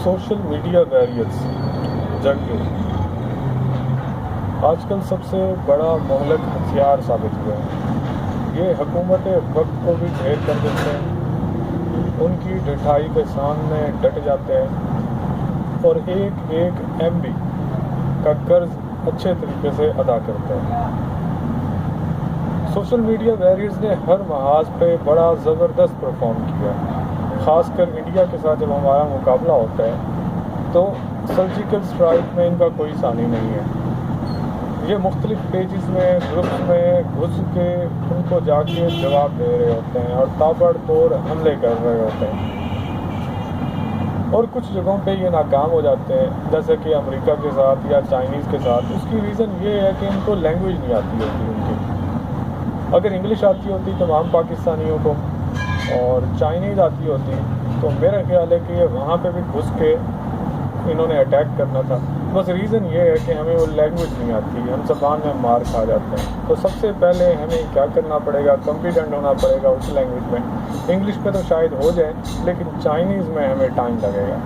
Social media ویریئرس جنگ آج کل سب سے بڑا مہلک ہتھیار ثابت ہوا ہے۔ یہ حکومت وقت کو بھی ڈھیر کر دیتے ہیں، ان کی ڈٹائی کے سامنے ڈٹ جاتے ہیں اور ایک ایک MB کا قرض اچھے طریقے سے ادا کرتے ہیں۔ سوشل میڈیا ویریئرز نے ہر محاذ پہ بڑا زبردست پرفارم کیا، خاص کر انڈیا کے ساتھ جب ہمارا مقابلہ ہوتا ہے تو سرجیکل اسٹرائک میں ان کا کوئی ثانی نہیں ہے۔ یہ مختلف پیجز میں گروپس میں گھس کے ان کو جا کے جواب دے رہے ہوتے ہیں اور تابڑ توڑ حملے کر رہے ہوتے ہیں، اور کچھ جگہوں پہ یہ ناکام ہو جاتے ہیں، جیسے کہ امریکہ کے ساتھ یا چائنیز کے ساتھ۔ اس کی ریزن یہ ہے کہ ان کو لینگویج نہیں آتی ہوتی ان کی۔ اگر انگلش آتی ہوتی تمام پاکستانیوں کو اور چائنیز آتی ہوتی تو میرا خیال ہے کہ یہ وہاں پہ بھی گھس کے انہوں نے اٹیک کرنا تھا۔ بس ریزن یہ ہے کہ ہمیں وہ لینگویج نہیں آتی، ہم زبان میں مار کھا جاتے ہیں۔ تو سب سے پہلے ہمیں کیا کرنا پڑے گا، کمپیٹنٹ ہونا پڑے گا اس لینگویج میں۔ انگلش پہ تو شاید ہو جائے لیکن چائنیز میں ہمیں ٹائم لگے گا۔